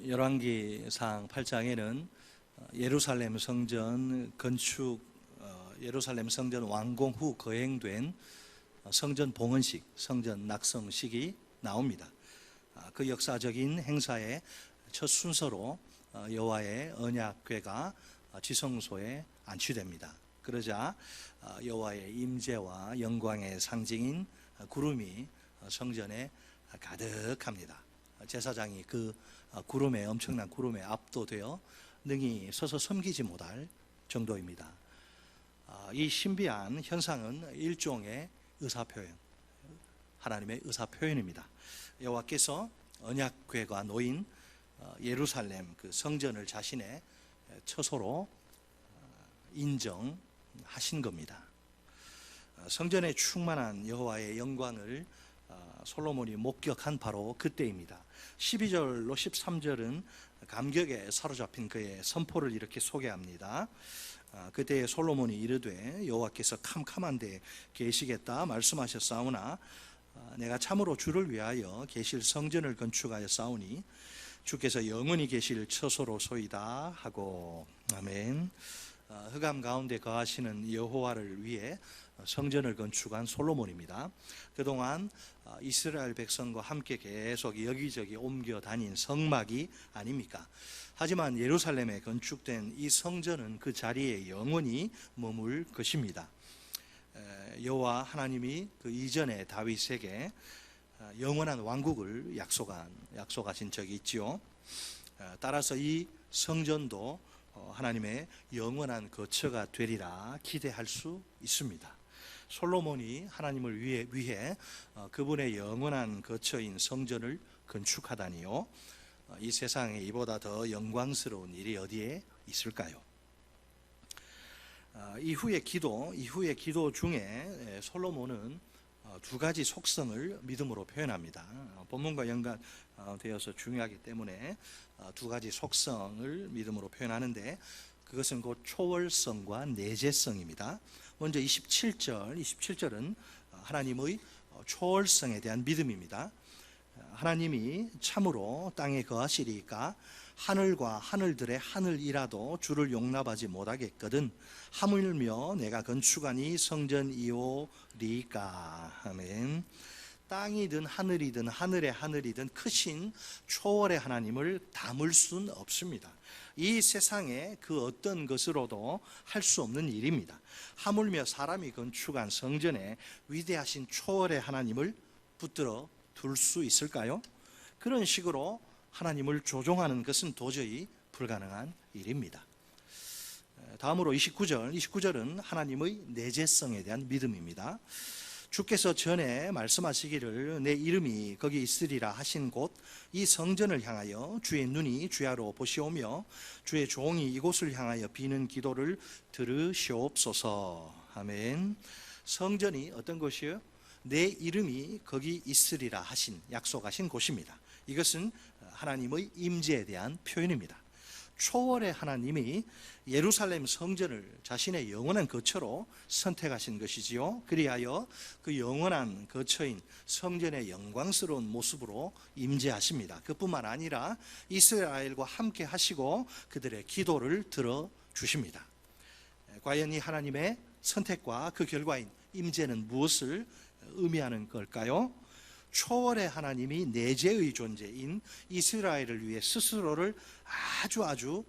열왕기상 8장에는 예루살렘 성전 건축, 예루살렘 성전 완공 후 거행된 성전 봉헌식, 성전 낙성식이 나옵니다. 그 역사적인 행사의 첫 순서로 여호와의 언약궤가 지성소에 안치됩니다. 그러자 여호와의 임재와 영광의 상징인 구름이 성전에 가득합니다. 제사장이 그 구름에, 엄청난 구름에 압도되어 능히 서서 섬기지 못할 정도입니다. 이 신비한 현상은 일종의 의사표현, 하나님의 의사표현입니다. 여호와께서 언약궤가 놓인 예루살렘 그 성전을 자신의 처소로 인정하신 겁니다. 성전에 충만한 여호와의 영광을 솔로몬이 목격한 바로 그때입니다. 12절로 13절은 감격에 사로잡힌 그의 선포를 이렇게 소개합니다. 그때 솔로몬이 이르되 여호와께서 캄캄한 데 계시겠다 말씀하셨사오나 내가 참으로 주를 위하여 계실 성전을 건축하여 싸우니 주께서 영원히 계실 처소로소이다 하고. 아멘. 흑암 가운데 거하시는 여호와를 위해 성전을 건축한 솔로몬입니다. 그동안 이스라엘 백성과 함께 계속 여기저기 옮겨 다닌 성막이 아닙니까? 하지만 예루살렘에 건축된 이 성전은 그 자리에 영원히 머물 것입니다. 여호와 하나님이 그 이전에 다윗에게 영원한 왕국을 약속하신 적이 있지요. 따라서 이 성전도 하나님의 영원한 거처가 되리라 기대할 수 있습니다. 솔로몬이 하나님을 위해 그분의 영원한 거처인 성전을 건축하다니요, 이 세상에 이보다 더 영광스러운 일이 어디에 있을까요? 이후의 기도 중에 솔로몬은 두 가지 속성을 믿음으로 표현합니다. 본문과 연관되어서 중요하기 때문에 두 가지 속성을 믿음으로 표현하는데, 그것은 곧 초월성과 내재성입니다. 먼저 27절은 하나님의 초월성에 대한 믿음입니다. 하나님이 참으로 땅에 거하시리까 하늘과 하늘들의 하늘이라도 주를 용납하지 못하겠거든 하물며 내가 건축한 이 성전이오리까. 아멘. 땅이든 하늘이든 하늘의 하늘이든 크신 초월의 하나님을 담을 수는 없습니다. 이 세상에 그 어떤 것으로도 할 수 없는 일입니다. 하물며 사람이 건축한 성전에 위대하신 초월의 하나님을 붙들어 둘 수 있을까요? 그런 식으로 하나님을 조종하는 것은 도저히 불가능한 일입니다. 다음으로 29절은 하나님의 내재성에 대한 믿음입니다. 주께서 전에 말씀하시기를 내 이름이 거기 있으리라 하신 곳 이 성전을 향하여 주의 눈이 주야로 보시오며 주의 종이 이곳을 향하여 비는 기도를 들으시옵소서. 아멘. 성전이 어떤 곳이요? 내 이름이 거기 있으리라 하신, 약속하신 곳입니다. 이것은 하나님의 임재에 대한 표현입니다. 초월의 하나님이 예루살렘 성전을 자신의 영원한 거처로 선택하신 것이지요. 그리하여 그 영원한 거처인 성전의 영광스러운 모습으로 임재하십니다. 그뿐만 아니라 이스라엘과 함께 하시고 그들의 기도를 들어주십니다. 과연 이 하나님의 선택과 그 결과인 임재는 무엇을 의미하는 걸까요? 초월의 하나님이 내재의 존재인 이스라엘을 위해 스스로를 아주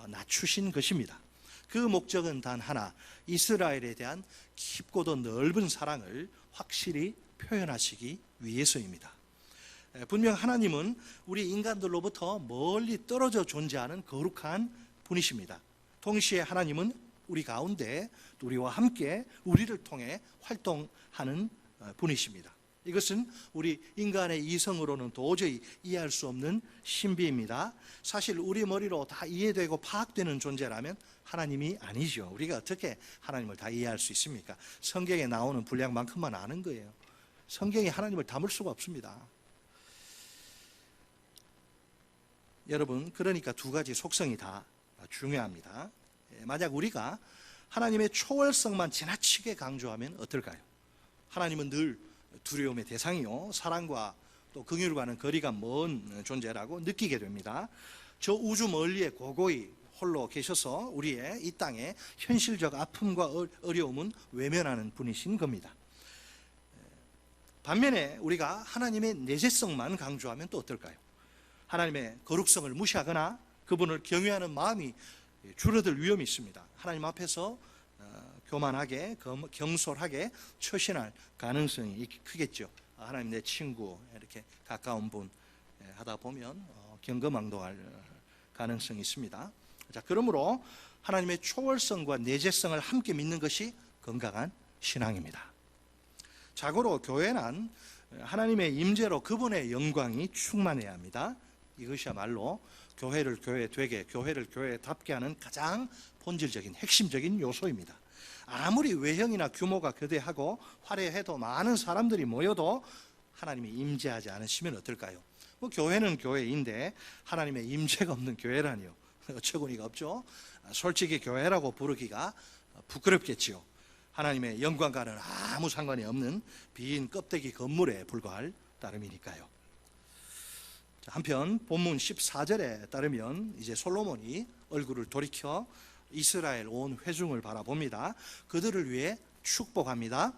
낮추신 것입니다. 그 목적은 단 하나, 이스라엘에 대한 깊고도 넓은 사랑을 확실히 표현하시기 위해서입니다. 분명 하나님은 우리 인간들로부터 멀리 떨어져 존재하는 거룩한 분이십니다. 동시에 하나님은 우리 가운데 우리와 함께 우리를 통해 활동하는 분이십니다. 이것은 우리 인간의 이성으로는 도저히 이해할 수 없는 신비입니다. 사실 우리 머리로 다 이해되고 파악되는 존재라면 하나님이 아니죠. 우리가 어떻게 하나님을 다 이해할 수 있습니까? 성경에 나오는 분량만큼만 아는 거예요. 성경이 하나님을 담을 수가 없습니다. 여러분, 그러니까 두 가지 속성이 다 중요합니다. 만약 우리가 하나님의 초월성만 지나치게 강조하면 어떨까요? 하나님은 늘 두려움의 대상이요, 사랑과 또 긍휼과는 거리가 먼 존재라고 느끼게 됩니다. 저 우주 멀리에 고고히 홀로 계셔서 우리의 이 땅의 현실적 아픔과 어려움은 외면하는 분이신 겁니다. 반면에 우리가 하나님의 내재성만 강조하면 또 어떨까요? 하나님의 거룩성을 무시하거나 그분을 경외하는 마음이 줄어들 위험이 있습니다. 하나님 앞에서 교만하게 경솔하게 처신할 가능성이 크겠죠. 하나님 내 친구 이렇게 가까운 분 하다 보면 경거망동할 가능성이 있습니다. 자, 그러므로 하나님의 초월성과 내재성을 함께 믿는 것이 건강한 신앙입니다. 자고로 교회는 하나님의 임재로 그분의 영광이 충만해야 합니다. 이것이야말로 교회를 교회되게, 교회를 교회답게 하는 가장 본질적인 핵심적인 요소입니다. 아무리 외형이나 규모가 거대하고 화려해도 많은 사람들이 모여도 하나님이 임재하지 않으시면 어떨까요? 교회는 교회인데 하나님의 임재가 없는 교회라니요, 어처구니가 없죠. 솔직히 교회라고 부르기가 부끄럽겠지요. 하나님의 영광과는 아무 상관이 없는 빈 껍데기 건물에 불과할 따름이니까요. 한편 본문 14절에 따르면 이제 솔로몬이 얼굴을 돌이켜 이스라엘 온 회중을 바라봅니다. 그들을 위해 축복합니다.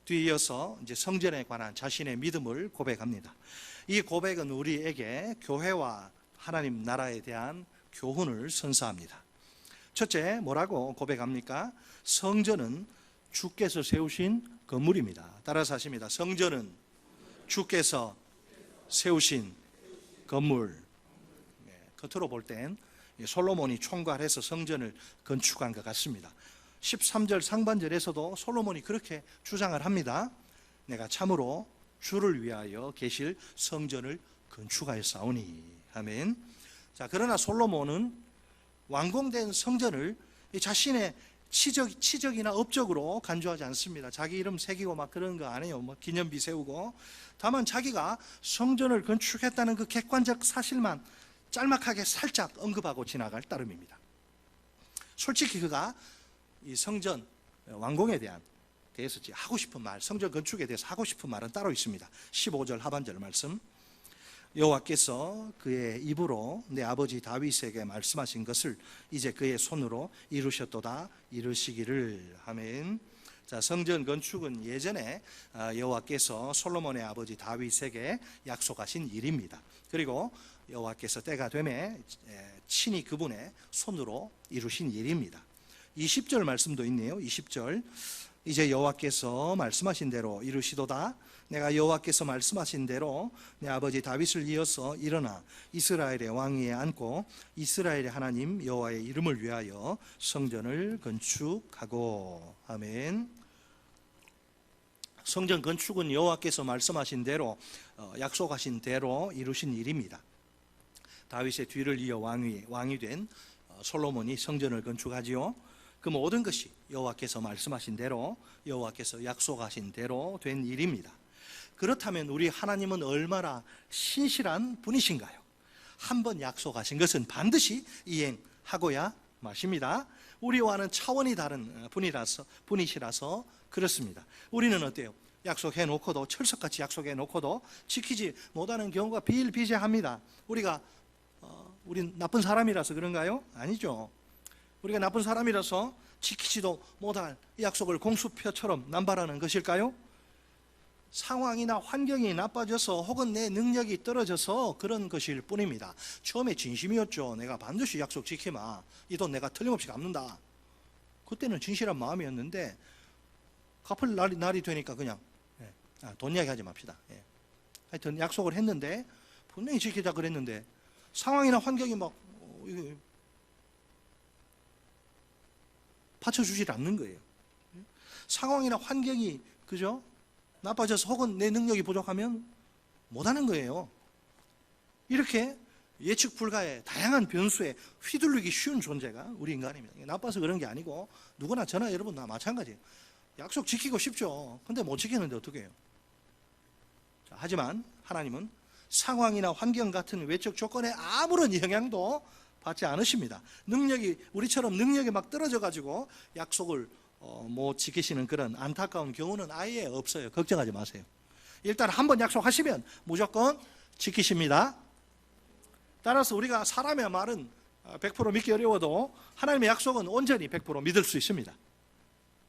뒤에 이어서 이제 성전에 관한 자신의 믿음을 고백합니다. 이 고백은 우리에게 교회와 하나님 나라에 대한 교훈을 선사합니다. 첫째, 뭐라고 고백합니까? 성전은 주께서 세우신 건물입니다. 따라서 하십니다. 성전은 주께서 세우신 건물. 겉으로 볼 땐 솔로몬이 총괄해서 성전을 건축한 것 같습니다. 13절 상반절에서도 솔로몬이 그렇게 주장을 합니다. 내가 참으로 주를 위하여 계실 성전을 건축하였사오니. 아멘. 자, 그러나 솔로몬은 완공된 성전을 자신의 치적이나 업적으로 간주하지 않습니다. 자기 이름 새기고 막 그런 거 안 해요. 기념비 세우고. 다만 자기가 성전을 건축했다는 그 객관적 사실만 짤막하게 살짝 언급하고 지나갈 따름입니다. 솔직히 그가 이 성전 완공에 대해서 하고 싶은 말, 성전 건축에 대해서 하고 싶은 말은 따로 있습니다. 15절 하반절 말씀. 여호와께서 그의 입으로 내 아버지 다윗에게 말씀하신 것을 이제 그의 손으로 이루셨도다. 이루시기를. 아멘. 자, 성전 건축은 예전에 여호와께서 솔로몬의 아버지 다윗에게 약속하신 일입니다. 그리고 여호와께서 때가 되매 친히 그분의 손으로 이루신 일입니다. 20절 말씀도 있네요. 20절. 이제 여호와께서 말씀하신 대로 이루시도다. 내가 여호와께서 말씀하신 대로 내 아버지 다윗을 이어서 일어나 이스라엘의 왕위에 앉고 이스라엘의 하나님 여호와의 이름을 위하여 성전을 건축하고. 아멘. 성전 건축은 여호와께서 말씀하신 대로 약속하신 대로 이루신 일입니다. 다윗의 뒤를 이어 왕이 된 솔로몬이 성전을 건축하지요. 그 모든 것이 여호와께서 말씀하신 대로, 여호와께서 약속하신 대로 된 일입니다. 그렇다면 우리 하나님은 얼마나 신실한 분이신가요? 한번 약속하신 것은 반드시 이행하고야 마십니다. 우리와는 차원이 다른 분이시라서 그렇습니다. 우리는 어때요? 약속해 놓고도, 철석같이 약속해 놓고도 지키지 못하는 경우가 비일비재합니다. 우린 나쁜 사람이라서 그런가요? 아니죠. 우리가 나쁜 사람이라서 지키지도 못할 약속을 공수표처럼 남발하는 것일까요? 상황이나 환경이 나빠져서 혹은 내 능력이 떨어져서 그런 것일 뿐입니다. 처음에 진심이었죠. 내가 반드시 약속 지키마. 이 돈 내가 틀림없이 갚는다. 그때는 진실한 마음이었는데 갚을 날이 되니까 그냥 돈 이야기 하지 맙시다. 하여튼 약속을 했는데 분명히 지키자 그랬는데 상황이나 환경이 막 받쳐주질 않는 거예요. 상황이나 환경이 그죠? 나빠져서 혹은 내 능력이 부족하면 못하는 거예요. 이렇게 예측 불가의 다양한 변수에 휘둘리기 쉬운 존재가 우리 인간입니다. 나빠서 그런 게 아니고 누구나 저나 여러분 다 마찬가지예요. 약속 지키고 싶죠. 근데 못 지키는데 어떻게 해요? 자, 하지만 하나님은 상황이나 환경 같은 외적 조건에 아무런 영향도 받지 않으십니다. 우리처럼 능력이 막 떨어져 가지고 약속을 못 지키시는 그런 안타까운 경우는 아예 없어요. 걱정하지 마세요. 일단 한번 약속하시면 무조건 지키십니다. 따라서 우리가 사람의 말은 100% 믿기 어려워도 하나님의 약속은 온전히 100% 믿을 수 있습니다.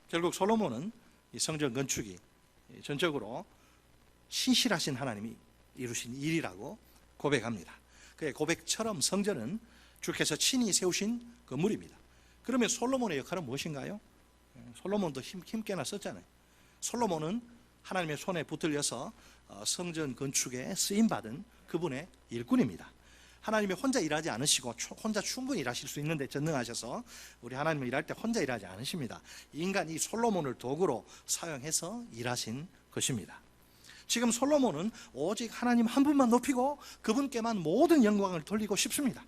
결국 솔로몬은 이 성전 건축이 전적으로 신실하신 하나님이 이루신 일이라고 고백합니다. 그의 고백처럼 성전은 주께서 친히 세우신 건물입니다. 그러면 솔로몬의 역할은 무엇인가요? 솔로몬도 힘께나 썼잖아요. 솔로몬은 하나님의 손에 붙들려서 성전 건축에 쓰임받은 그분의 일꾼입니다. 하나님이 혼자 일하지 않으시고 혼자 충분히 일하실 수 있는데 전능하셔서 우리 하나님은 일할 때 혼자 일하지 않으십니다. 인간 이 솔로몬을 도구로 사용해서 일하신 것입니다. 지금 솔로몬은 오직 하나님 한 분만 높이고 그분께만 모든 영광을 돌리고 싶습니다.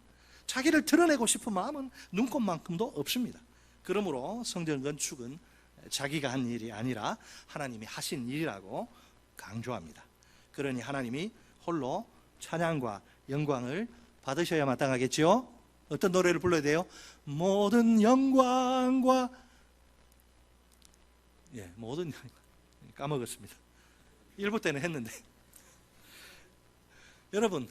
자기를 드러내고 싶은 마음은 눈꼽만큼도 없습니다. 그러므로 성전 건축은 자기가 한 일이 아니라 하나님이 하신 일이라고 강조합니다. 그러니 하나님이 홀로 찬양과 영광을 받으셔야 마땅하겠죠. 어떤 노래를 불러야 돼요? 모든 영광과 모든 까먹었습니다. 1부 때는 했는데 여러분,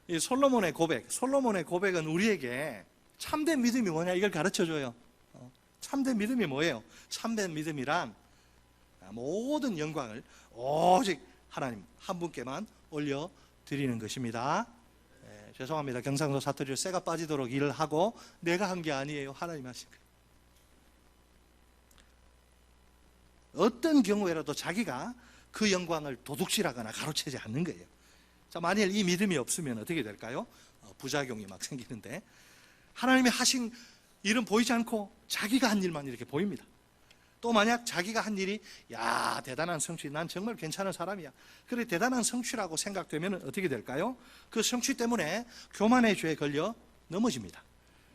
이 솔로몬의 고백은 우리에게 참된 믿음이 뭐냐 이걸 가르쳐줘요. 참된 믿음이 뭐예요? 참된 믿음이란 모든 영광을 오직 하나님 한 분께만 올려드리는 것입니다. 죄송합니다. 경상도 사투리로 쇠가 빠지도록 일을 하고 내가 한 게 아니에요. 하나님 하신 거예요. 어떤 경우에라도 자기가 그 영광을 도둑질하거나 가로채지 않는 거예요. 자, 만일 이 믿음이 없으면 어떻게 될까요? 부작용이 막 생기는데 하나님이 하신 일은 보이지 않고 자기가 한 일만 이렇게 보입니다. 또 만약 자기가 한 일이 대단한 성취, 난 정말 괜찮은 사람이야, 그래 대단한 성취라고 생각되면 어떻게 될까요? 그 성취 때문에 교만의 죄에 걸려 넘어집니다.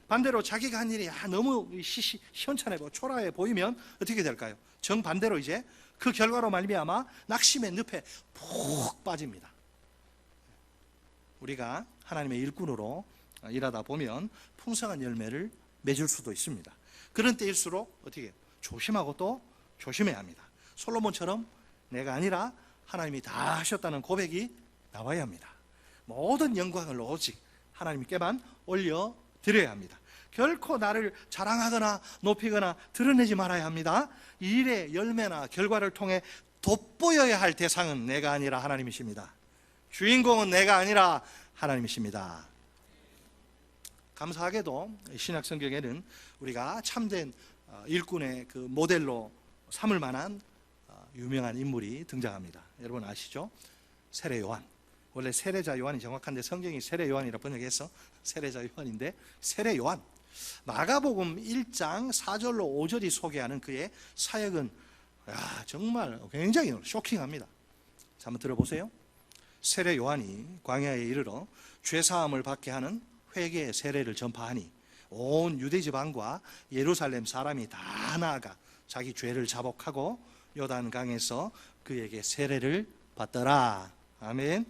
반대로 자기가 한 일이 너무 시원찮아 보이고 초라해 보이면 어떻게 될까요? 정반대로 이제 그 결과로 말미암아 낙심의 늪에 푹 빠집니다. 우리가 하나님의 일꾼으로 일하다 보면 풍성한 열매를 맺을 수도 있습니다. 그런 때일수록 어떻게 해요? 조심하고 또 조심해야 합니다. 솔로몬처럼 내가 아니라 하나님이 다 하셨다는 고백이 나와야 합니다. 모든 영광을 오직 하나님께만 올려드려야 합니다. 결코 나를 자랑하거나 높이거나 드러내지 말아야 합니다. 이 일의 열매나 결과를 통해 돋보여야 할 대상은 내가 아니라 하나님이십니다. 주인공은 내가 아니라 하나님이십니다. 감사하게도 신약 성경에는 우리가 참된 일꾼의 그 모델로 삼을 만한 유명한 인물이 등장합니다. 여러분 아시죠? 세례 요한. 원래 세례자 요한이 정확한데 성경이 세례 요한이라 번역해서 세례자 요한인데, 세례 요한, 마가복음 1장 4절로 5절이 소개하는 그의 사역은 정말 굉장히 쇼킹합니다. 자, 한번 들어보세요. 세례 요한이 광야에 이르러 죄사함을 받게 하는 회개의 세례를 전파하니 온 유대 지방과 예루살렘 사람이 다 나아가 자기 죄를 자복하고 요단강에서 그에게 세례를 받더라. 아멘.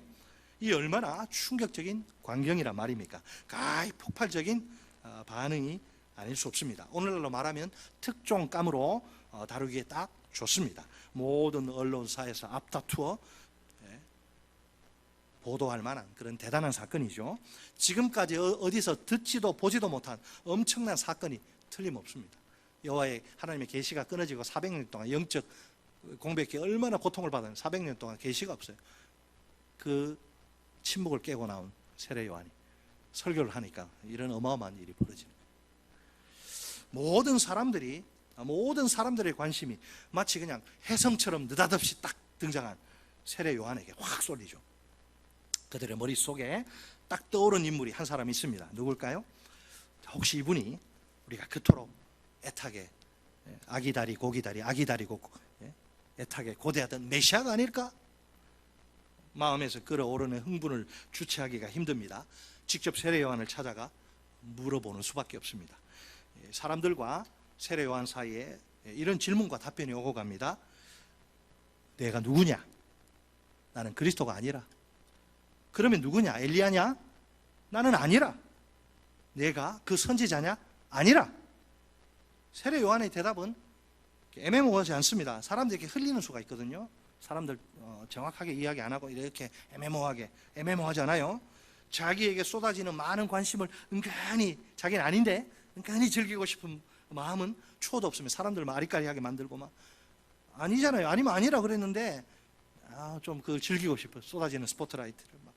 이 얼마나 충격적인 광경이란 말입니까? 가히 폭발적인 반응이 아닐 수 없습니다. 오늘날로 말하면 특종감으로 다루기에 딱 좋습니다. 모든 언론사에서 앞다투어 보도할 만한 그런 대단한 사건이죠. 지금까지 어디서 듣지도 보지도 못한 엄청난 사건이 틀림없습니다. 여호와의 하나님의 계시가 끊어지고 400년 동안 영적 공백기에 얼마나 고통을 받았는 400년 동안 계시가 없어요. 그 침묵을 깨고 나온 세례 요한이 설교를 하니까 이런 어마어마한 일이 벌어지는 거예요. 모든 사람들의 관심이 마치 그냥 혜성처럼 느닷없이 딱 등장한 세례 요한에게 확 쏠리죠. 그들의 머릿속에 딱 떠오른 인물이 한 사람 있습니다. 누굴까요? 혹시 이분이 우리가 그토록 애타게 아기다리 고기다리 아기다리 고고 애타게 고대하던 메시아가 아닐까? 마음에서 끌어오르는 흥분을 주체하기가 힘듭니다. 직접 세례 요한을 찾아가 물어보는 수밖에 없습니다. 사람들과 세례 요한 사이에 이런 질문과 답변이 오고 갑니다. 내가 누구냐? 나는 그리스도가 아니라. 그러면 누구냐? 엘리야냐? 나는 아니라. 내가 그 선지자냐? 아니라. 세례 요한의 대답은 애매모호하지 않습니다. 사람들에게 흘리는 수가 있거든요. 사람들 정확하게 이야기 안 하고 이렇게 애매모하잖아요. 자기에게 쏟아지는 많은 관심을 은근히 자기는 아닌데 은근히 즐기고 싶은 마음은 초도 없으면 사람들 아리까리하게 만들고 막 아니잖아요. 아니면 아니라 그랬는데 좀 그걸 즐기고 싶어. 쏟아지는 스포트라이트를 막.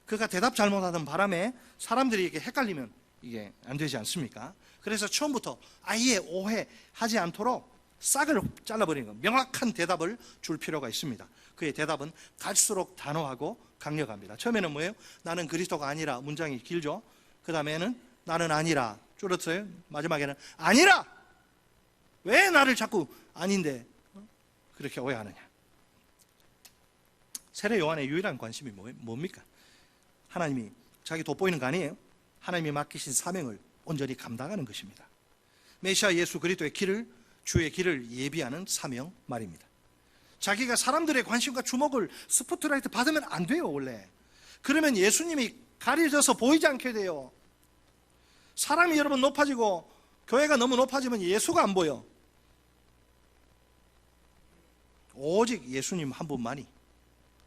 그가 대답 잘못하던 바람에 사람들이 이렇게 헷갈리면 이게 안 되지 않습니까? 그래서 처음부터 아예 오해하지 않도록 싹을 잘라버리는 것, 명확한 대답을 줄 필요가 있습니다. 그의 대답은 갈수록 단호하고 강력합니다. 처음에는 뭐예요? 나는 그리스도가 아니라, 문장이 길죠. 그 다음에는 나는 아니라 줄었어요. 마지막에는 아니라! 왜 나를 자꾸 아닌데 그렇게 오해하느냐? 세례 요한의 유일한 관심이 뭡니까? 하나님이 자기 돋보이는 거 아니에요? 하나님이 맡기신 사명을 온전히 감당하는 것입니다. 메시아 예수 그리스도의 길을, 주의 길을 예비하는 사명 말입니다. 자기가 사람들의 관심과 주목을 스포트라이트 받으면 안 돼요. 원래 그러면 예수님이 가려져서 보이지 않게 돼요. 사람이 여러분 높아지고 교회가 너무 높아지면 예수가 안 보여. 오직 예수님 한 분만이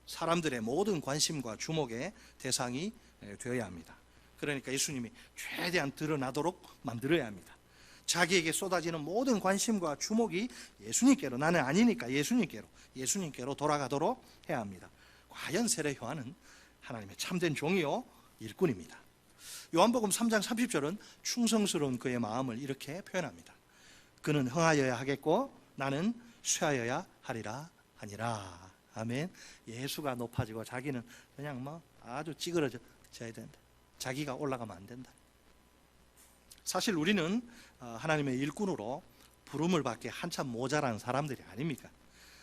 사람들의 모든 관심과 주목의 대상이 되어야 합니다. 그러니까 예수님이 최대한 드러나도록 만들어야 합니다. 자기에게 쏟아지는 모든 관심과 주목이 예수님께로, 나는 아니니까 예수님께로 돌아가도록 해야 합니다. 과연 세례 요한은 하나님의 참된 종이요 일꾼입니다. 요한복음 3장 30절은 충성스러운 그의 마음을 이렇게 표현합니다. 그는 흥하여야 하겠고 나는 쇠하여야 하리라 하니라. 아멘. 예수가 높아지고 자기는 그냥 아주 찌그러져야 된다. 자기가 올라가면 안 된다. 사실 우리는 하나님의 일꾼으로 부름을 받기에 한참 모자란 사람들이 아닙니까?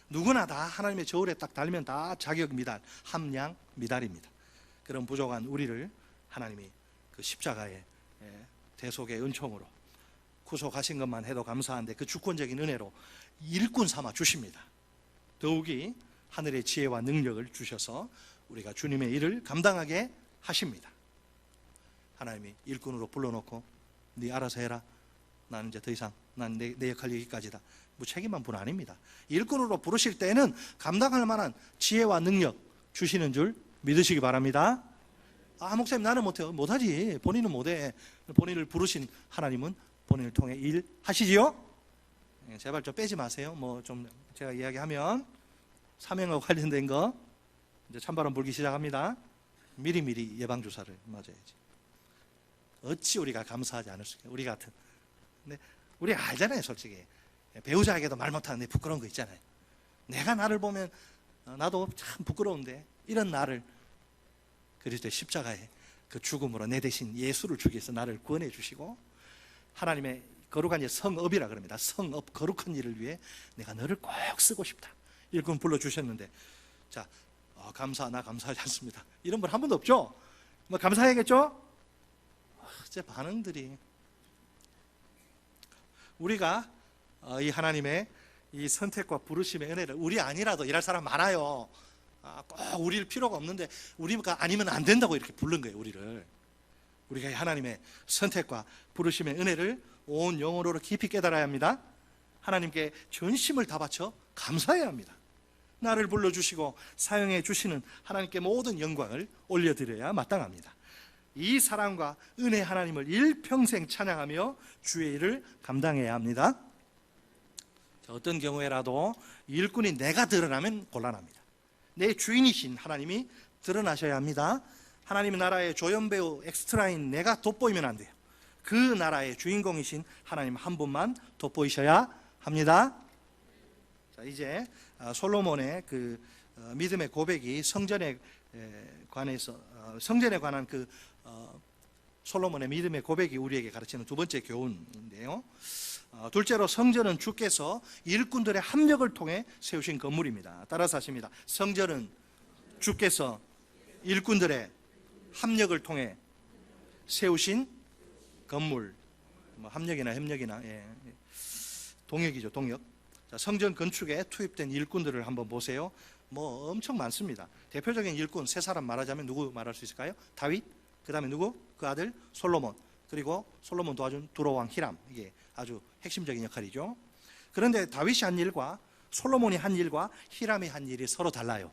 누구나 다 하나님의 저울에 딱 달면 다 자격 미달, 함량 미달입니다. 그런 부족한 우리를 하나님이 그 십자가의 대속의 은총으로 구속하신 것만 해도 감사한데 그 주권적인 은혜로 일꾼 삼아 주십니다. 더욱이 하늘의 지혜와 능력을 주셔서 우리가 주님의 일을 감당하게 하십니다. 하나님이 일꾼으로 불러놓고 네 알아서 해라. 나는 이제 더 이상 난 내 역할 여기까지다. 무책임한 분 아닙니다. 일꾼으로 부르실 때는 감당할 만한 지혜와 능력 주시는 줄 믿으시기 바랍니다. 목사님 나는 못해요. 못하지. 본인은 못해. 본인을 부르신 하나님은 본인을 통해 일하시지요. 제발 좀 빼지 마세요. 좀 제가 이야기하면 사명과 관련된 거 이제 찬바람 불기 시작합니다. 미리미리 예방주사를 맞아야지. 어찌 우리가 감사하지 않을 수 있겠어요. 우리 같은. 근데 우리 알잖아요. 솔직히 배우자에게도 말 못하는데 부끄러운 거 있잖아요. 내가 나를 보면 나도 참 부끄러운데 이런 나를 그리스도의 십자가의 그 죽음으로 내 대신 예수를 주기 위해서 나를 구원해 주시고 하나님의 거룩한 일, 성업이라 그럽니다. 성업, 거룩한 일을 위해 내가 너를 꼭 쓰고 싶다. 일꾼 불러주셨는데 자, 나 감사하지 않습니다. 이런 분 한 번도 없죠? 감사해야겠죠? 제 반응들이 우리가 이 하나님의 이 선택과 부르심의 은혜를 우리 아니라도 일할 사람 많아요. 꼭 우리를 필요가 없는데 우리가 아니면 안 된다고 이렇게 부른 거예요. 우리가 이 하나님의 선택과 부르심의 은혜를 온 영혼으로 깊이 깨달아야 합니다. 하나님께 전심을 다 바쳐 감사해야 합니다. 나를 불러주시고 사용해 주시는 하나님께 모든 영광을 올려드려야 마땅합니다. 이 사랑과 은혜 하나님을 일평생 찬양하며 주의 일을 감당해야 합니다. 어떤 경우에라도 일꾼이 내가 드러나면 곤란합니다. 내 주인이신 하나님이 드러나셔야 합니다. 하나님의 나라의 조연배우 엑스트라인 내가 돋보이면 안 돼요. 그 나라의 주인공이신 하나님 한 분만 돋보이셔야 합니다. 자, 이제 솔로몬의 그 믿음의 고백이 성전에 관한 그 솔로몬의 믿음의 고백이 우리에게 가르치는 두 번째 교훈인데요. 둘째로 성전은 주께서 일꾼들의 합력을 통해 세우신 건물입니다. 따라서 하십니다. 성전은 주께서 일꾼들의 합력을 통해 세우신 건물. 합력이나 협력이나 동역이죠. 동역. 자, 성전 건축에 투입된 일꾼들을 한번 보세요. 엄청 많습니다. 대표적인 일꾼 세 사람 말하자면 누구 말할 수 있을까요? 다윗, 그 다음에 누구? 그 아들 솔로몬, 그리고 솔로몬 도와준 두로왕 히람. 이게 아주 핵심적인 역할이죠. 그런데 다윗이 한 일과 솔로몬이 한 일과 히람이 한 일이 서로 달라요.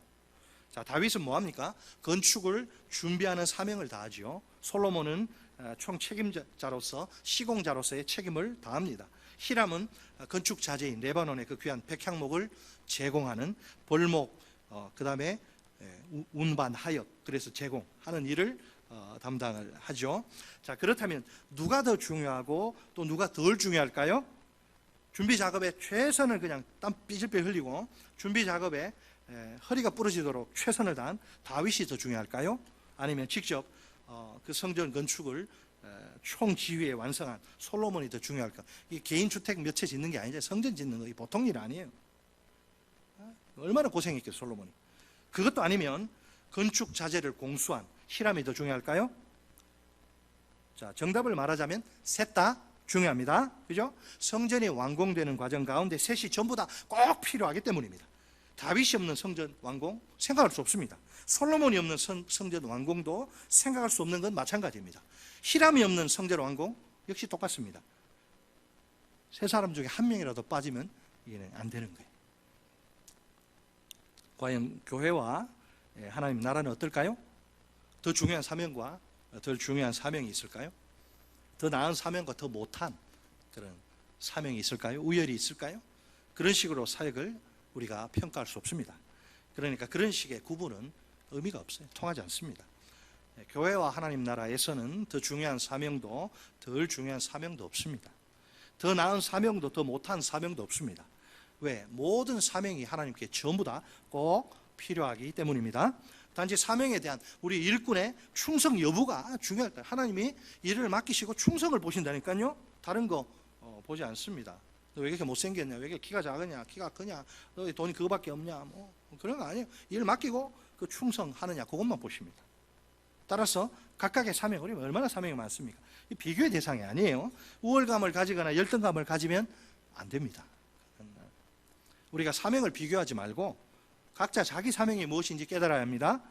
자, 다윗은 뭐합니까? 건축을 준비하는 사명을 다하지요. 솔로몬은 총 책임자로서 시공자로서의 책임을 다합니다. 히람은 건축 자재인 레바논의 그 귀한 백향목을 제공하는 벌목, 그 다음에 운반 하역, 그래서 제공하는 일을 담당을 하죠. 자, 그렇다면 누가 더 중요하고 또 누가 덜 중요할까요? 준비 작업에 최선을 그냥 땀 삐질삐질 흘리고 준비 작업에 허리가 부러지도록 최선을 다한 다윗이 더 중요할까요? 아니면 직접 그 성전 건축을 총지휘에 완성한 솔로몬이 더 중요할까? 이 개인 주택 몇 채 짓는 게 아니죠. 성전 짓는 거 보통 일 아니에요. 얼마나 고생했겠어요, 솔로몬이. 그것도 아니면 건축 자재를 공수한 히람이 더 중요할까요? 자, 정답을 말하자면 셋 다 중요합니다. 그죠? 성전이 완공되는 과정 가운데 셋이 전부 다 꼭 필요하기 때문입니다. 다윗이 없는 성전 완공 생각할 수 없습니다. 솔로몬이 없는 성전 완공도 생각할 수 없는 건 마찬가지입니다. 히람이 없는 성전 완공 역시 똑같습니다. 세 사람 중에 한 명이라도 빠지면 이게 안 되는 거예요. 과연 교회와 하나님 나라는 어떨까요? 더 중요한 사명과 덜 중요한 사명이 있을까요? 더 나은 사명과 더 못한 그런 사명이 있을까요? 우열이 있을까요? 그런 식으로 사역을 우리가 평가할 수 없습니다. 그러니까 그런 식의 구분은 의미가 없어요. 통하지 않습니다. 교회와 하나님 나라에서는 더 중요한 사명도 덜 중요한 사명도 없습니다. 더 나은 사명도 더 못한 사명도 없습니다. 왜? 모든 사명이 하나님께 전부 다 꼭 필요하기 때문입니다. 단지 사명에 대한 우리 일꾼의 충성 여부가 중요할 때 하나님이 일을 맡기시고 충성을 보신다니까요. 다른 거 보지 않습니다. 너 왜 이렇게 못생겼냐? 왜 이렇게 키가 작으냐? 키가 크냐? 너 돈이 그거밖에 없냐? 뭐 그런 거 아니에요. 일 맡기고 그 충성하느냐 그것만 보십니다. 따라서 각각의 사명, 우리 얼마나 사명이 많습니까? 이 비교의 대상이 아니에요. 우월감을 가지거나 열등감을 가지면 안 됩니다. 우리가 사명을 비교하지 말고 각자 자기 사명이 무엇인지 깨달아야 합니다.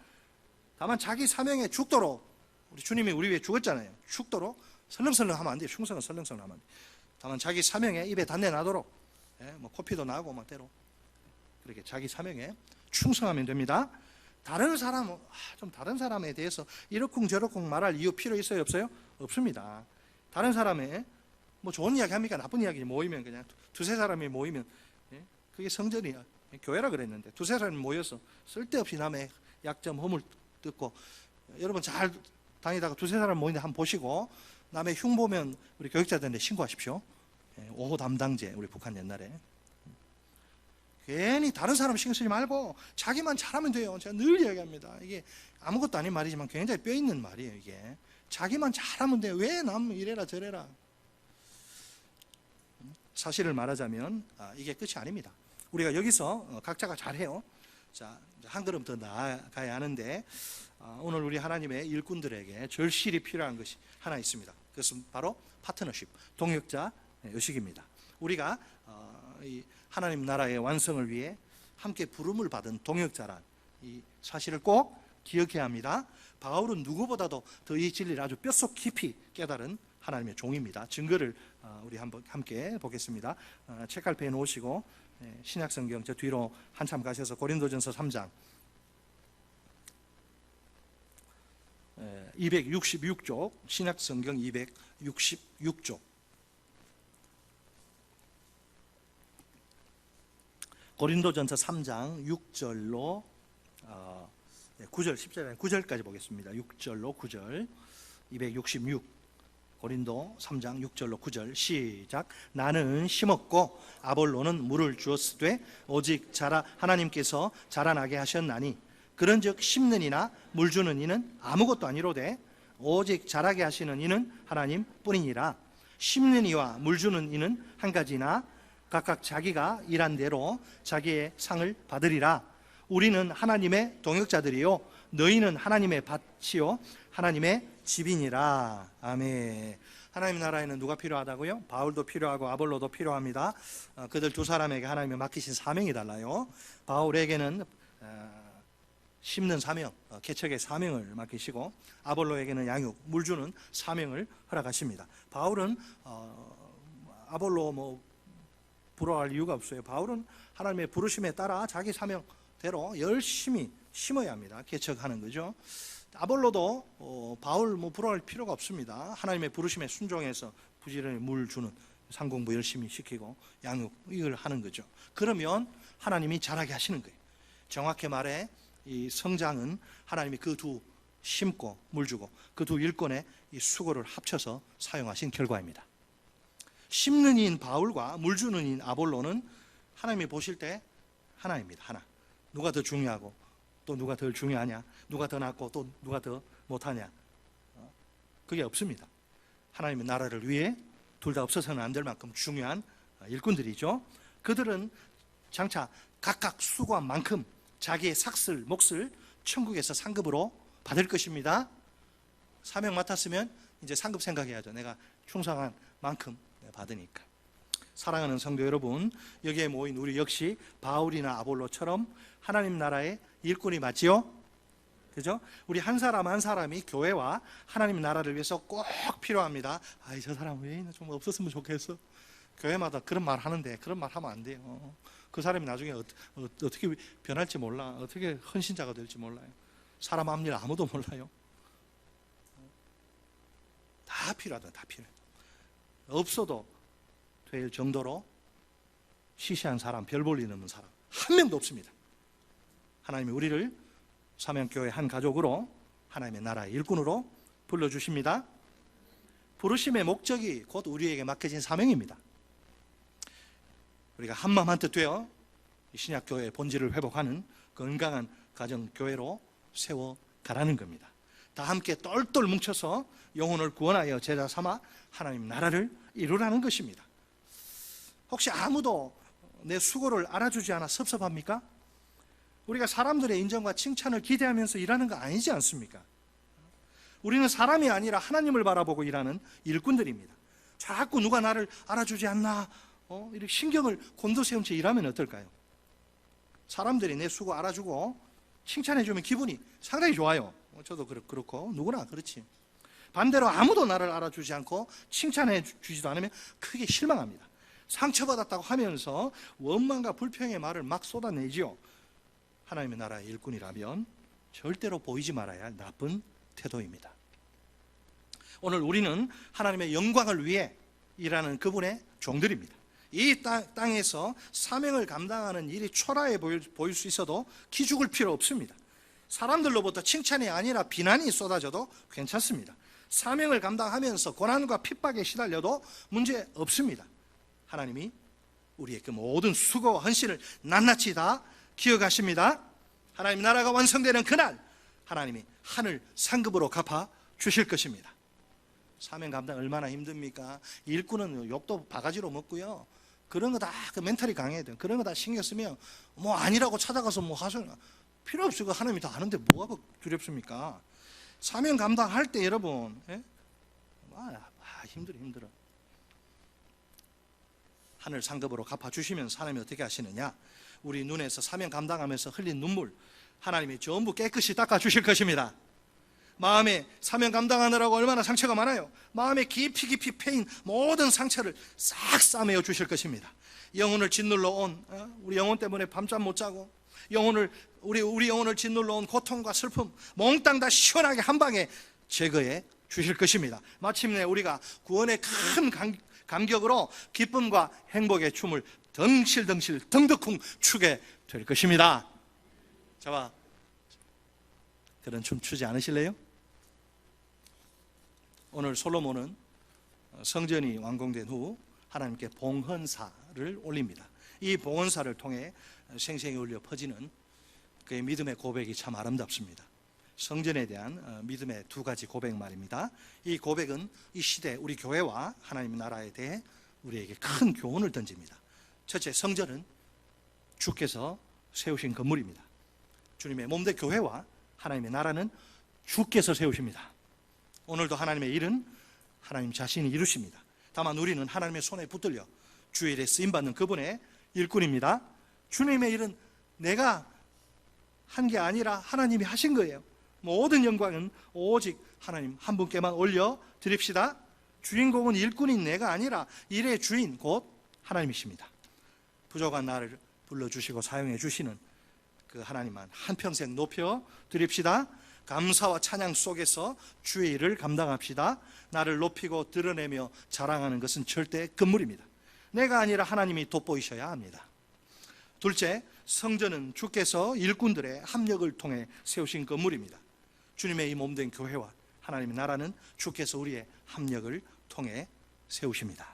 다만 자기 사명에 죽도록 우리 주님이 우리 위해 죽었잖아요. 죽도록 설렁설렁 하면 안 돼요. 충성은 설렁설렁 하면 안 돼요. 다만 자기 사명에 입에 단내 나도록 뭐 코피도 나고 막 때로 그렇게 자기 사명에 충성하면 됩니다. 다른 사람 좀 다른 사람에 대해서 이러쿵저러쿵 말할 이유 필요 있어요 없어요? 없습니다. 다른 사람의 뭐 좋은 이야기 합니까? 나쁜 이야기 모이면 그냥 두세 사람이 모이면 그게 성전이야. 교회라 그랬는데 두세 사람이 모여서 쓸데없이 남의 약점 허물 듣고 여러분 잘 다니다가 두세 사람 모이는데 한번 보시고 남의 흉 보면 우리 교육자들한테 신고하십시오. 5호 담당제 우리 북한 옛날에 괜히 다른 사람 신경 쓰지 말고 자기만 잘하면 돼요. 제가 늘 이야기합니다. 이게 아무것도 아닌 말이지만 굉장히 뼈 있는 말이에요. 이게 자기만 잘하면 돼요. 왜 남 이래라 저래라. 사실을 말하자면 이게 끝이 아닙니다. 우리가 여기서 각자가 잘해요. 자, 한 걸음 더 나아가야 하는데 오늘 우리 하나님의 일꾼들에게 절실히 필요한 것이 하나 있습니다. 그것은 바로 파트너십, 동역자 의식입니다. 우리가 이 하나님 나라의 완성을 위해 함께 부름을 받은 동역자란 이 사실을 꼭 기억해야 합니다. 바울은 누구보다도 더 이 진리를 아주 뼛속 깊이 깨달은 하나님의 종입니다. 증거를 우리 한번 함께 보겠습니다. 책갈피에 놓으시고 신약성경 저 뒤로 한참 가셔서 고린도전서 3장 266쪽 신약성경 266쪽 고린도전서 3장 6절로 9절 10절 9절까지 보겠습니다. 6절로 9절 266 고린도 3장 6절로 9절 시작. 나는 심었고 아볼로는 물을 주었으되 오직 하나님께서 자라나게 하셨나니 그런즉 심는 이나 물 주는 이는 아무것도 아니로되 오직 자라게 하시는 이는 하나님뿐이니라. 심는 이와 물 주는 이는 한 가지나 각각 자기가 일한 대로 자기의 상을 받으리라. 우리는 하나님의 동역자들이요 너희는 하나님의 밭이요 하나님의 집이니라. 아멘. 하나님 나라에는 누가 필요하다고요? 바울도 필요하고 아볼로도 필요합니다. 그들 두 사람에게 하나님이 맡기신 사명이 달라요. 바울에게는 심는 사명, 개척의 사명을 맡기시고 아볼로에게는 양육, 물 주는 사명을 허락하십니다. 바울은 아볼로 부러워할 이유가 없어요. 바울은 하나님의 부르심에 따라 자기 사명대로 열심히 심어야 합니다. 개척하는 거죠. 아볼로도 바울 부러워할 필요가 없습니다. 하나님의 부르심에 순종해서 부지런히 물 주는 상공부 열심히 시키고 양육 이걸 하는 거죠. 그러면 하나님이 잘하게 하시는 거예요. 정확히 말해 이 성장은 하나님이 그 두 심고 물 주고 그 두 일꾼의 이 수고를 합쳐서 사용하신 결과입니다. 심는 이인 바울과 물 주는 이인 아볼로는 하나님이 보실 때 하나입니다. 하나. 누가 더 중요하고 또 누가 덜 중요하냐, 누가 더 낫고 또 누가 더 못하냐, 그게 없습니다. 하나님의 나라를 위해 둘 다 없어서는 안 될 만큼 중요한 일꾼들이죠. 그들은 장차 각각 수고한 만큼 자기의 삭슬, 몫을 천국에서 상급으로 받을 것입니다. 사명 맡았으면 이제 상급 생각해야죠. 내가 충성한 만큼 받으니까. 사랑하는 성도 여러분, 여기에 모인 우리 역시 바울이나 아볼로처럼 하나님 나라의 일꾼이 맞지요? 그죠? 우리 한 사람 한 사람이 교회와 하나님 나라를 위해서 꼭 필요합니다. 아이, 저 사람 왜 좀 없었으면 좋겠어. 교회마다 그런 말 하는데 그런 말 하면 안 돼요. 그 사람이 나중에 어떻게 변할지 몰라. 어떻게 헌신자가 될지 몰라요. 사람 앞일 아무도 몰라요. 다 필요하다. 다 필요해. 없어도 될 정도로 시시한 사람, 별 볼 일 없는 사람 한 명도 없습니다. 하나님이 우리를 사명교회 한 가족으로 하나님의 나라의 일꾼으로 불러주십니다. 부르심의 목적이 곧 우리에게 맡겨진 사명입니다. 우리가 한마음 한뜻 되어 신약교회의 본질을 회복하는 건강한 가정교회로 세워가라는 겁니다. 다 함께 똘똘 뭉쳐서 영혼을 구원하여 제자 삼아 하나님 나라를 이루라는 것입니다. 혹시 아무도 내 수고를 알아주지 않아 섭섭합니까? 우리가 사람들의 인정과 칭찬을 기대하면서 일하는 거 아니지 않습니까? 우리는 사람이 아니라 하나님을 바라보고 일하는 일꾼들입니다. 자꾸 누가 나를 알아주지 않나 이렇게 신경을 곤두세운 채 일하면 어떨까요? 사람들이 내 수고 알아주고 칭찬해주면 기분이 상당히 좋아요. 저도 그렇고 누구나 그렇지. 반대로 아무도 나를 알아주지 않고 칭찬해 주지도 않으면 크게 실망합니다. 상처받았다고 하면서 원망과 불평의 말을 막 쏟아내지요. 하나님의 나라의 일꾼이라면 절대로 보이지 말아야 할 나쁜 태도입니다. 오늘 우리는 하나님의 영광을 위해 일하는 그분의 종들입니다. 이 땅에서 사명을 감당하는 일이 초라해 보일 수 있어도 기죽을 필요 없습니다. 사람들로부터 칭찬이 아니라 비난이 쏟아져도 괜찮습니다. 사명을 감당하면서 고난과 핍박에 시달려도 문제 없습니다. 하나님이 우리의 그 모든 수고와 헌신을 낱낱이 다 기억하십니다. 하나님 나라가 완성되는 그날 하나님이 하늘 상급으로 갚아 주실 것입니다. 사명 감당 얼마나 힘듭니까? 일꾼은 욕도 바가지로 먹고요. 그런 거 다 그 멘탈이 강해야 돼요. 그런 거 다 신경 쓰면 아니라고 찾아가서 하소연 필요 없이 그 하나님이 다 아는데 뭐가 두렵습니까? 사명 감당할 때 여러분 힘들어. 하늘 상급으로 갚아주시면서 하나님이 어떻게 하시느냐? 우리 눈에서 사명 감당하면서 흘린 눈물 하나님이 전부 깨끗이 닦아주실 것입니다. 마음에 사명 감당하느라고 얼마나 상처가 많아요. 마음에 깊이 패인 모든 상처를 싹 싸매어 주실 것입니다. 영혼을 짓눌러 온 우리 영혼 때문에 밤잠 못 자고 우리 영혼을 짓눌러 온 고통과 슬픔 몽땅 다 시원하게 한 방에 제거해 주실 것입니다. 마침내 우리가 구원의 큰 감격으로 기쁨과 행복의 춤을 덩실덩실 덩덕쿵 추게 될 것입니다. 자, 그런 춤 추지 않으실래요? 오늘 솔로몬은 성전이 완공된 후 하나님께 봉헌사를 올립니다. 이 봉헌사를 통해 생생히 울려 퍼지는 그의 믿음의 고백이 참 아름답습니다. 성전에 대한 믿음의 두 가지 고백 말입니다. 이 고백은 이 시대 우리 교회와 하나님의 나라에 대해 우리에게 큰 교훈을 던집니다. 첫째, 성전은 주께서 세우신 건물입니다. 주님의 몸된 교회와 하나님의 나라는 주께서 세우십니다. 오늘도 하나님의 일은 하나님 자신이 이루십니다. 다만 우리는 하나님의 손에 붙들려 주의 일에 쓰임받는 그분의 일꾼입니다. 주님의 일은 내가 한 게 아니라 하나님이 하신 거예요. 모든 영광은 오직 하나님 한 분께만 올려드립시다. 주인공은 일꾼인 내가 아니라 일의 주인 곧 하나님이십니다. 부족한 나를 불러주시고 사용해 주시는 그 하나님만 한평생 높여 드립시다. 감사와 찬양 속에서 주의 일을 감당합시다. 나를 높이고 드러내며 자랑하는 것은 절대 금물입니다. 내가 아니라 하나님이 돋보이셔야 합니다. 둘째, 성전은 주께서 일꾼들의 합력을 통해 세우신 건물입니다. 주님의 이 몸된 교회와 하나님의 나라는 주께서 우리의 합력을 통해 세우십니다.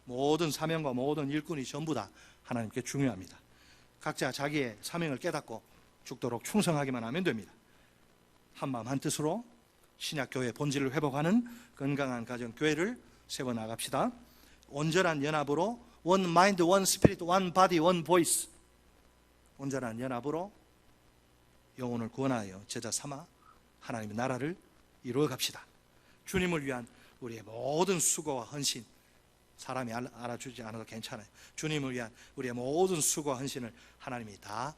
모든 사명과 모든 일꾼이 전부 다 하나님께 중요합니다. 각자 자기의 사명을 깨닫고 죽도록 충성하기만 하면 됩니다. 한마음 한뜻으로 신약교회 본질을 회복하는 건강한 가정교회를 세워나갑시다. 온전한 연합으로 One mind, one spirit, one body, one voice, 온전한 연합으로 영혼을 구원하여 제자 삼아 하나님의 나라를 이루어 갑시다. 주님을 위한 우리의 모든 수고와 헌신, 사람이 알아주지 않아도 괜찮아요. 주님을 위한 우리의 모든 수고와 헌신을 하나님이 다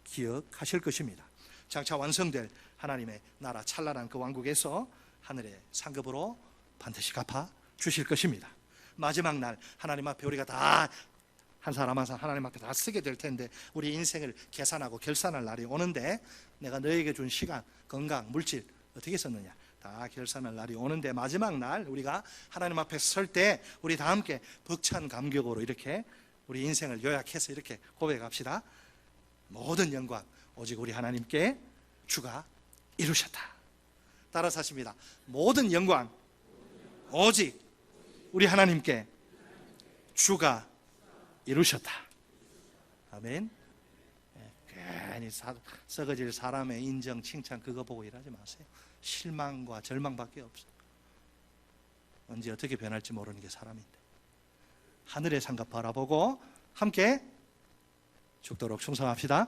기억하실 것입니다. 장차 완성될 하나님의 나라 찬란한 그 왕국에서 하늘의 상급으로 반드시 갚아 주실 것입니다. 마지막 날 하나님 앞에 우리가 다 한 사람 한 사람 하나님 앞에 다 쓰게 될 텐데, 우리 인생을 계산하고 결산할 날이 오는데, 내가 너에게 준 시간, 건강, 물질 어떻게 썼느냐 다 결산할 날이 오는데, 마지막 날 우리가 하나님 앞에 설 때 우리 다 함께 벅찬 감격으로 이렇게 우리 인생을 요약해서 이렇게 고백합시다. 모든 영광 오직 우리 하나님께 주가 이루셨다. 따라서 하십니다. 모든 영광 오직 우리 하나님께 주가 이루셨다. 아멘. 괜히 썩어질 사람의 인정, 칭찬 그거 보고 일하지 마세요. 실망과 절망밖에 없어요. 언제 어떻게 변할지 모르는 게 사람인데, 하늘의 상급 바라보고 함께 죽도록 충성합시다.